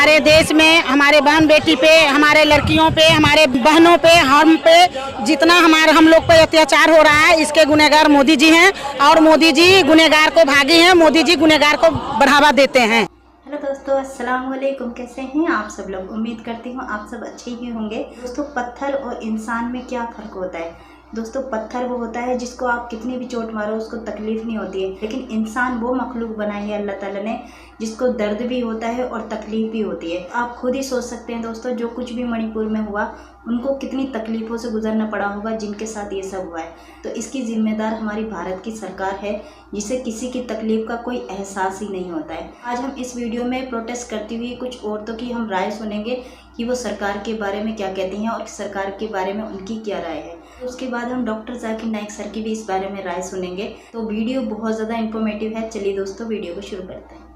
हमारे देश में हमारे बहन बेटी पे, हमारे लड़कियों पे, हमारे बहनों पे, हम पे जितना हम लोग पे अत्याचार हो रहा है, इसके गुनहगार मोदी जी हैं और मोदी जी गुनहगार को भागी हैं, मोदी जी गुनहगार को बढ़ावा देते हैं। हेलो दोस्तों, अस्सलाम वालेकुम। कैसे हैं आप सब लोग? उम्मीद करती हूँ आप सब अच्छे ही होंगे। दोस्तों, पत्थर और इंसान में क्या फ़र्क होता है? दोस्तों, पत्थर वो होता है जिसको आप कितनी भी चोट मारो उसको तकलीफ़ नहीं होती है, लेकिन इंसान वो मखलूक बनाई है अल्लाह ताला ने जिसको दर्द भी होता है और तकलीफ़ भी होती है। आप खुद ही सोच सकते हैं दोस्तों, जो कुछ भी मणिपुर में हुआ उनको कितनी तकलीफ़ों से गुजरना पड़ा होगा जिनके साथ ये सब हुआ है। तो इसकी ज़िम्मेदार हमारी भारत की सरकार है जिसे किसी की तकलीफ़ का कोई एहसास ही नहीं होता है। आज हम इस वीडियो में प्रोटेस्ट करती हुई कुछ औरतों की हम राय सुनेंगे कि वो सरकार के बारे में क्या कहती हैं और सरकार के बारे में उनकी क्या राय है। उसके बाद हम डॉक्टर जाकिर नाइक सर की भी इस बारे में राय सुनेंगे। तो वीडियो बहुत ज़्यादा इन्फॉर्मेटिव है। चलिए दोस्तों, वीडियो को शुरू करते हैं।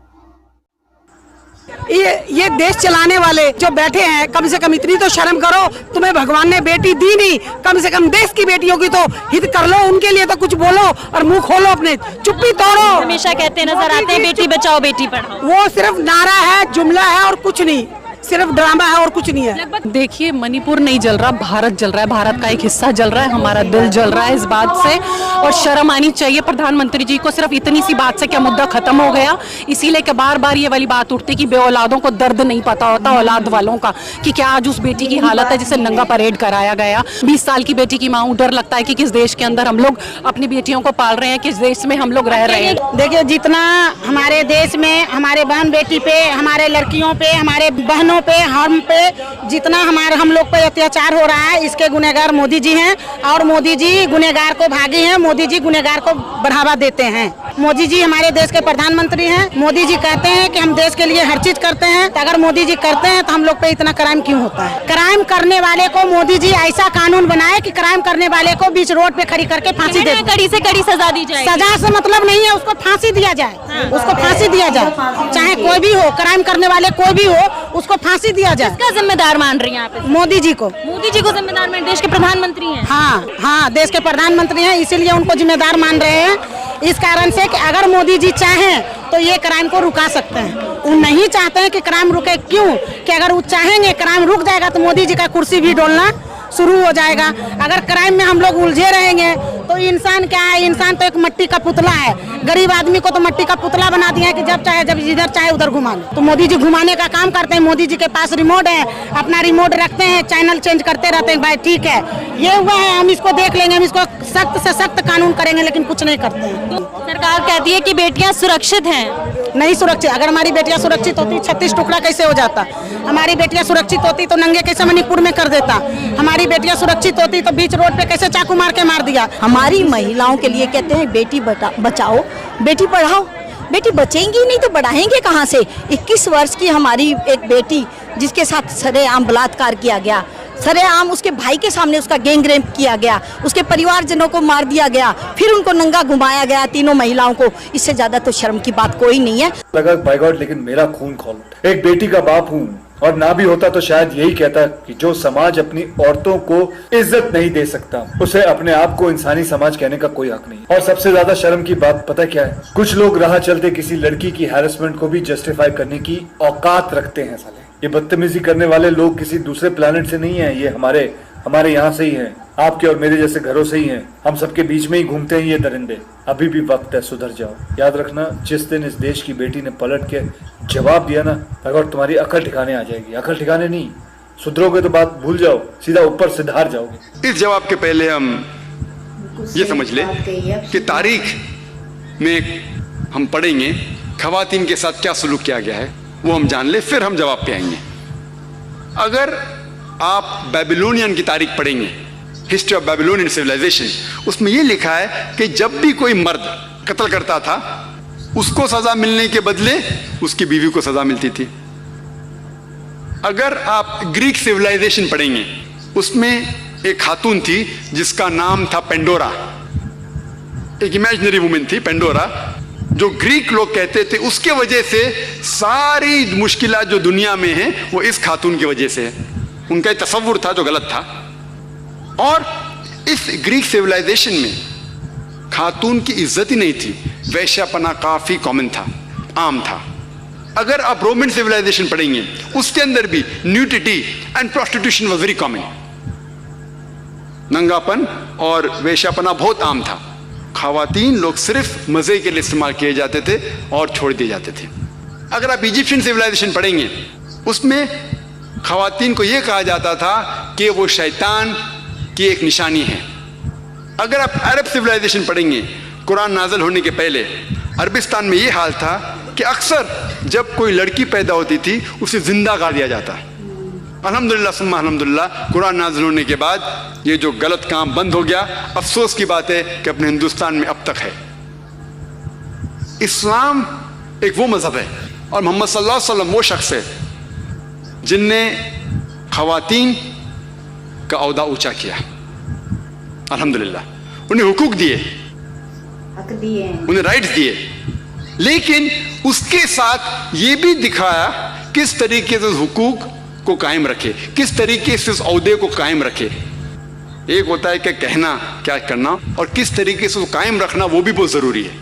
ये देश चलाने वाले जो बैठे हैं, कम से कम इतनी तो शर्म करो। तुम्हें भगवान ने बेटी दी नहीं, कम से कम देश की बेटियों की तो हित कर लो, उनके लिए तो कुछ बोलो और मुंह खोलो, अपने चुप्पी तोड़ो। हमेशा कहते नजर आते हैं बेटी बचाओ बेटी पढ़ाओ, वो सिर्फ नारा है, जुमला है और कुछ नहीं, सिर्फ ड्रामा है और कुछ नहीं है। देखिए, मणिपुर नहीं जल रहा, भारत जल रहा है, भारत का एक हिस्सा जल रहा है, हमारा दिल जल रहा है इस बात से। और शर्म आनी चाहिए प्रधानमंत्री जी को। सिर्फ इतनी सी बात से क्या मुद्दा खत्म हो गया? इसीलिए कि बार बार ये वाली बात उठती कि बेऔलादों को दर्द नहीं पता होता औलाद वालों का, कि क्या आज उस बेटी की हालत है जिसे नंगा परेड कराया गया। 20 साल की बेटी की माँ, डर लगता है कि किस देश के अंदर हम लोग अपनी बेटियों को पाल रहे हैं, किस देश में हम लोग रह रहे हैं। देखिए, जितना हमारे देश में हमारे बहन बेटी पे, हमारे लड़कियों पे, हमारे बहनों पे, हम पे जितना हम लोग पे अत्याचार हो रहा है, इसके गुनहगार मोदी जी हैं और मोदी जी गुनहगार को भागी हैं, मोदी जी गुनहगार को बढ़ावा देते हैं। मोदी जी हमारे देश के प्रधानमंत्री हैं। मोदी जी कहते हैं कि हम देश के लिए हर चीज करते हैं, तो अगर मोदी जी करते हैं तो हम लोग पे इतना क्राइम क्यों होता है? क्राइम करने वाले को मोदी जी ऐसा कानून बनाए कि क्राइम करने वाले को बीच रोड पे खड़ी करके फांसी दे, कड़ी से कड़ी सजा दी जाए। सजा से मतलब नहीं है, उसको फांसी दिया जाए, उसको फांसी दिया जाए, चाहे कोई भी हो, क्राइम करने वाले कोई भी हो, उसको फांसी दिया जाए। किसका जिम्मेदार मान रही हैं आप? मोदी जी को। मोदी जी को जिम्मेदार मान? देश के प्रधानमंत्री हैं। हाँ, देश के प्रधानमंत्री हैं, इसीलिए उनको जिम्मेदार मान रहे हैं। इस कारण से कि अगर मोदी जी चाहें तो ये क्राइम को रुका सकते हैं। वो नहीं चाहते हैं कि क्राइम रुके। क्यों? कि अगर वो चाहेंगे क्राइम रुक जाएगा तो मोदी जी का कुर्सी भी डोलना शुरू हो जाएगा। अगर क्राइम में हम लोग उलझे रहेंगे तो इंसान क्या है? इंसान तो एक मट्टी का पुतला है। गरीब आदमी को तो मट्टी का पुतला बना दिया है कि जब इधर चाहे उधर घुमा लो। तो मोदी जी घुमाने का काम करते हैं। मोदी जी के पास रिमोट है, अपना रिमोट रखते हैं, चैनल चेंज करते रहते हैं। भाई ठीक है, ये हुआ है, हम इसको देख लेंगे, हम इसको सख्त से सख्त कानून करेंगे, लेकिन कुछ नहीं करते हैं। सरकार कहती है कि बेटियां सुरक्षित हैं। नहीं सुरक्षित। अगर हमारी बेटियां सुरक्षित होती 36 टुकड़ा कैसे हो जाता? हमारी बेटियां सुरक्षित होती तो नंगे कैसे मणिपुर में कर देता? हमारी बेटियां सुरक्षित होती तो बीच रोड पे कैसे चाकू मार के मार दिया? हमारी महिलाओं के लिए कहते हैं बेटी बचाओ बेटी पढ़ाओ। बेटी बचेंगी नहीं तो बढ़ाएंगे कहाँ से? 21 वर्ष की हमारी एक बेटी जिसके साथ सरेआम बलात्कार किया गया, सरेआम उसके भाई के सामने उसका गैंग रेप किया गया, उसके परिवारजनों को मार दिया गया, फिर उनको नंगा घुमाया गया, तीनों महिलाओं को। इससे ज्यादा तो शर्म की बात कोई नहीं है। लगा बाय गॉड, लेकिन मेरा खून खौल उठा। एक बेटी का बाप हूँ और ना भी होता तो शायद यही कहता कि जो समाज अपनी औरतों को इज्जत नहीं दे सकता, उसे अपने आप को इंसानी समाज कहने का कोई हक नहीं। और सबसे ज्यादा शर्म की बात पता क्या है? कुछ लोग राह चलते किसी लड़की की हैरेसमेंट को भी जस्टिफाई करने की औकात रखते हैं। साले, ये बदतमीजी करने वाले लोग किसी दूसरे प्लेनेट से नहीं है, ये हमारे यहाँ से ही हैं, आपके और मेरे जैसे घरों से ही हैं। हम सबके बीच में ही घूमते हैं ये दरिंदे। अभी भी वक्त है, सुधर जाओ। याद रखना, जिस दिन इस देश की बेटी ने पलट के जवाब दिया ना, अगर तुम्हारी अकल ठिकाने आ जाएगी। अकल ठिकाने नहीं, सुधरोगे तो बात भूल जाओ, सीधा ऊपर सिधार जाओगे। इस जवाब के पहले हम ये समझ ले कि तारीख में हम पढ़ेंगे खवातीन के साथ क्या सलूक किया गया है, वो हम जान ले, फिर हम जवाब पे आएंगे। अगर आप बेबीलोनियन की तारीख पढ़ेंगे, हिस्ट्री ऑफ बेबीलोनियन सिविलाइजेशन, उसमें यह लिखा है कि जब भी कोई मर्द कत्ल करता था उसको सजा मिलने के बदले उसकी बीवी को सजा मिलती थी। अगर आप ग्रीक सिविलाइजेशन पढ़ेंगे, उसमें एक खातून थी जिसका नाम था पेंडोरा, एक इमेजिनरी वुमेन थी पेंडोरा, जो ग्रीक लोग कहते थे उसके वजह से सारी मुश्किलात जो दुनिया में हैं वो इस खातून की वजह से है। उनका एक तसव्वुर था जो गलत था। और इस ग्रीक सिविलाइजेशन में खातून की इज्जत ही नहीं थी, वैश्यापना काफी कॉमन था, आम था। अगर आप रोमन सिविलाइजेशन पढ़ेंगे उसके अंदर भी nudity and prostitution was very common. नंगापन और वेश्यापना बहुत आम था। खवातीन लोग सिर्फ मजे के लिए इस्तेमाल किए जाते थे और छोड़ दिए जाते थे। अगर आप इजिप्शियन सिविलाइजेशन पढ़ेंगे उसमें खवातीन को यह कहा जाता था कि वो शैतान की एक निशानी है। अगर आप अरब सिविलाइजेशन पढ़ेंगे कुरान नाज़िल होने के पहले अरबिस्तान में ये हाल था कि अक्सर जब कोई लड़की पैदा होती थी उसे जिंदा गाड़ दिया जाता। अल्हम्दुलिल्लाह सुम्मा अल्हम्दुलिल्लाह कुरान नाज़िल होने के बाद ये जो गलत काम बंद हो गया। अफसोस की बात है कि अपने हिंदुस्तान में अब तक है। इस्लाम एक वो मज़हब है और मोहम्मद सल्लल्लाहु अलैहि वसल्लम वो शख्स है जिनने खवातीन का औहदा ऊंचा किया। अल्हम्दुलिल्लाह उन्हें हुकूक दिए, हक दिए, उन्हें राइट्स दिए, लेकिन उसके साथ ये भी दिखाया किस तरीके से हुकूक को कायम रखे, किस तरीके से उस औहदे को कायम रखे। एक होता है कि कहना क्या करना और किस तरीके से उसको कायम रखना वो भी बहुत ज़रूरी है।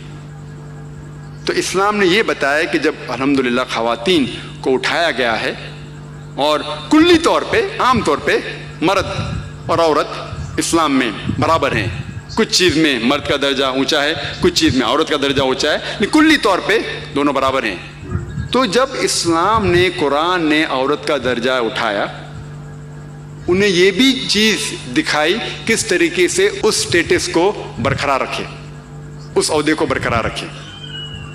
तो इस्लाम ने ये बताया कि जब अल्हम्दुलिल्लाह खवातीन को उठाया गया है और कुल्ली तौर पे आम तौर पे मर्द और औरत इस्लाम में बराबर हैं। कुछ चीज़ में मर्द का दर्जा ऊंचा है, कुछ चीज़ में औरत का दर्जा ऊंचा है, लेकिन कुल्ली तौर पे दोनों बराबर हैं। तो जब इस्लाम ने कुरान ने औरत का दर्जा उठाया उन्हें ये भी चीज़ दिखाई किस तरीके से उस स्टेटस को बरकरार रखे, उस औहदे को बरकरार रखे।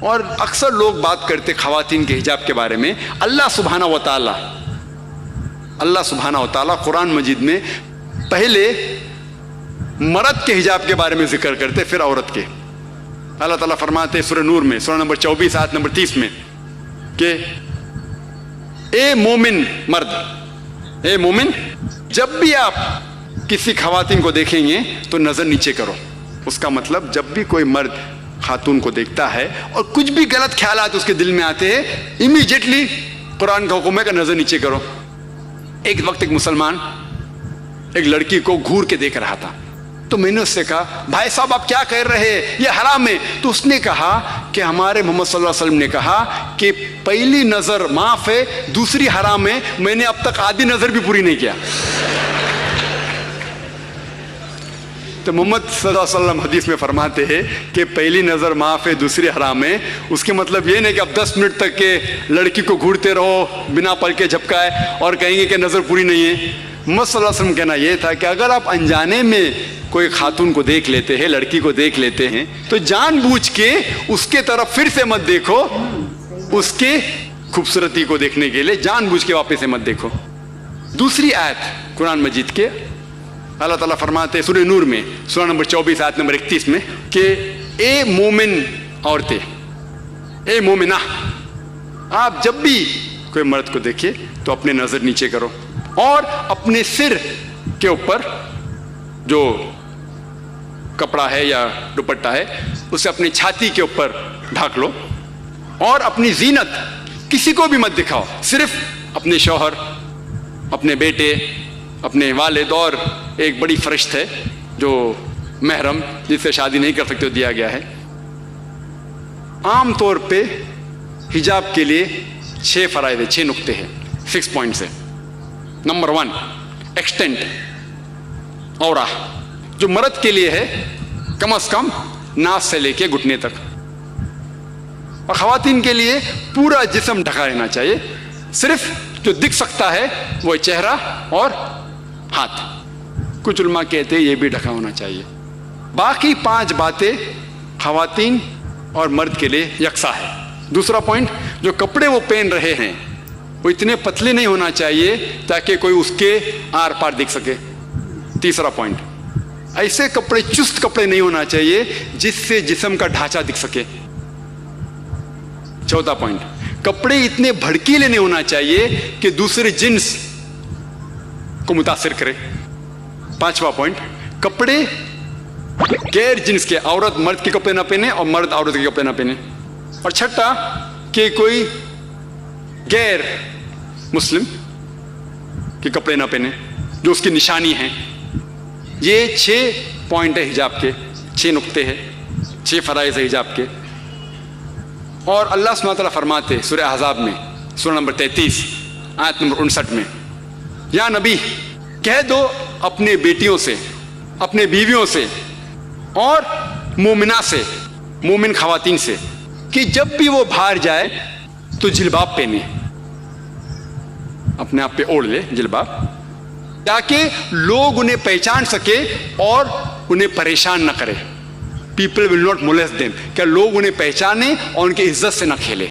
और अक्सर लोग बात करते खवातीन के हिजाब के बारे में। अल्लाह सुब्हानहू व तआला कुरान मजीद में पहले मर्द के हिजाब के बारे में जिक्र करते फिर औरत के। अल्लाह ताला फरमाते सूरह नूर में सूरह नंबर 24 आयत नंबर 30 में कि ए मोमिन मर्द, ए मोमिन, जब भी आप किसी खवातीन को देखेंगे तो नजर नीचे करो। उसका मतलब जब भी कोई मर्द खातून को देखता है और कुछ भी गलत ख्यालात उसके दिल में आते हैं इमीडिएटली कुरान का हुक्म है कि नजर नीचे करो। एक वक्त एक मुसलमान एक लड़की को घूर के देख रहा था, तो मैंने उससे कहा भाई साहब आप क्या कह रहे हैं, ये हराम है। तो उसने कहा कि हमारे मोहम्मद सल्लल्लाहु अलैहि वसल्लम ने कहा कि पहली नजर माफ है, दूसरी हराम है। मैंने अब तक आधी नजर भी पूरी नहीं किया। तो मोहम्मद सल्लल्लाहु अलैहि वसल्लम हदीस में फरमाते हैं कि पहली नज़र माफ़ है, दूसरी हराम है। उसके मतलब ये नहीं कि आप 10 मिनट तक के लड़की को घूरते रहो बिना पल के झपकाए और कहेंगे कि नज़र पूरी नहीं है। मोहम्मद सल्लल्लाहु अलैहि वसल्लम कहना यह था कि अगर आप अनजाने में कोई खातून को देख लेते हैं, लड़की को देख लेते हैं, तो जानबूझ के उसके तरफ फिर से मत देखो, उसके खूबसूरती को देखने के लिए जानबूझ के वापस से मत देखो। दूसरी आयत कुरान मजीद के अल्लाह ताला फरमाते सूरह नूर में सूरह नंबर 24 आयत नंबर 31 में कि ए मोमिन औरतें, ए मोमिना, आप जब भी कोई मर्द को देखे तो अपने नजर नीचे करो और अपने सिर के ऊपर जो कपड़ा है या दुपट्टा है उसे अपनी छाती के ऊपर ढाक लो और अपनी जीनत किसी को भी मत दिखाओ, सिर्फ अपने शौहर, अपने बेटे, अपने वालिद और एक बड़ी फरिश्त है जो महरम जिससे शादी नहीं कर सकते दिया गया है। आम तौर पे हिजाब के लिए 6 फ़राइज़, 6 नुक्ते हैं, 6 पॉइंट्स है। नंबर 1 एक्सटेंट औरा, जो मर्द के लिए है कम से कम नास से लेके घुटने तक, और ख़वातीन के लिए पूरा जिस्म ढका रहना चाहिए। सिर्फ जो दिख सकता है वो चेहरा और हाथ। कुछ उलमा कहते हैं ये भी ढका होना चाहिए। बाकी 5 बातें ख़वातीन और मर्द के लिए यकसा है। दूसरा पॉइंट, जो कपड़े वो पहन रहे हैं वो इतने पतले नहीं होना चाहिए ताकि कोई उसके आर पार दिख सके। तीसरा पॉइंट, ऐसे कपड़े, चुस्त कपड़े नहीं होना चाहिए जिससे जिस्म का ढांचा दिख सके। चौथा पॉइंट, कपड़े इतने भड़कीले नहीं होना चाहिए कि दूसरे जिन्स को मुतासिर करे। 5वां पॉइंट, कपड़े गैर जिन्स के, औरत मर्द के कपड़े ना पहने और मर्द औरत के कपड़े ना पहने। और छठा कि कोई गैर मुस्लिम के कपड़े ना पहने जो उसकी निशानी है। ये 6 पॉइंट है हिजाब के, 6 नुक्ते हैं, 6 फ़राइज़ है हिजाब के। और अल्लाह सुब्हानहू व तआला फरमाते सूरह अहज़ाब में, सूरह नंबर 33 आयत नंबर 59 में, या नबी कह दो अपने बेटियों से, अपने बीवियों से और मोमिना से, मोमिन खवातीन से, कि जब भी वो बाहर जाए तो जिलबाब पहने, अपने आप पे ओढ़ ले जिलबाब, ताकि लोग उन्हें पहचान सके और उन्हें परेशान न करे। People will not molest them, क्या लोग उन्हें पहचाने और उनकी इज्जत से न खेले।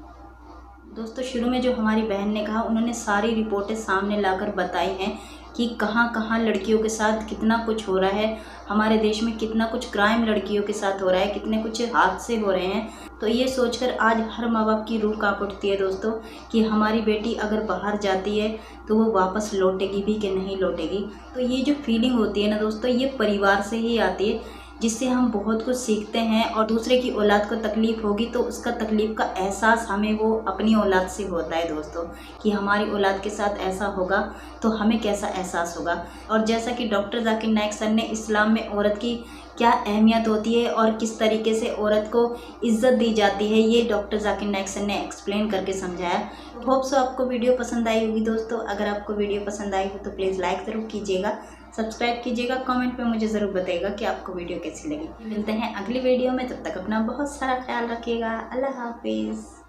दोस्तों शुरू में जो हमारी बहन ने कहा, उन्होंने सारी रिपोर्टें सामने लाकर बताई हैं कि कहाँ कहाँ लड़कियों के साथ कितना कुछ हो रहा है, हमारे देश में कितना कुछ क्राइम लड़कियों के साथ हो रहा है, कितने कुछ हादसे हो रहे हैं। तो ये सोचकर आज हर माँ बाप की रूह कांप उठती है दोस्तों कि हमारी बेटी अगर बाहर जाती है तो वो वापस लौटेगी भी कि नहीं लौटेगी। तो ये जो फीलिंग होती है ना दोस्तों, ये परिवार से ही आती है, जिससे हम बहुत कुछ सीखते हैं। और दूसरे की औलाद को तकलीफ़ होगी तो उसका तकलीफ़ का एहसास हमें वो अपनी औलाद से होता है दोस्तों, कि हमारी औलाद के साथ ऐसा होगा तो हमें कैसा एहसास होगा। और जैसा कि डॉक्टर जाकिर नाइक सर ने इस्लाम में औरत की क्या अहमियत होती है और किस तरीके से औरत को इज़्ज़त दी जाती है, ये डॉक्टर जाकिर नाइक सर ने एक्सप्लेन करके समझाया। होप सो आपको वीडियो पसंद आई होगी दोस्तों। अगर आपको वीडियो पसंद आई हो तो प्लीज़ लाइक ज़रूर कीजिएगा, सब्सक्राइब कीजिएगा, कमेंट पे मुझे ज़रूर बताइएगा कि आपको वीडियो कैसी लगी। मिलते हैं अगली वीडियो में, तब तक अपना बहुत सारा ख्याल रखिएगा। अल्लाह हाफिज़।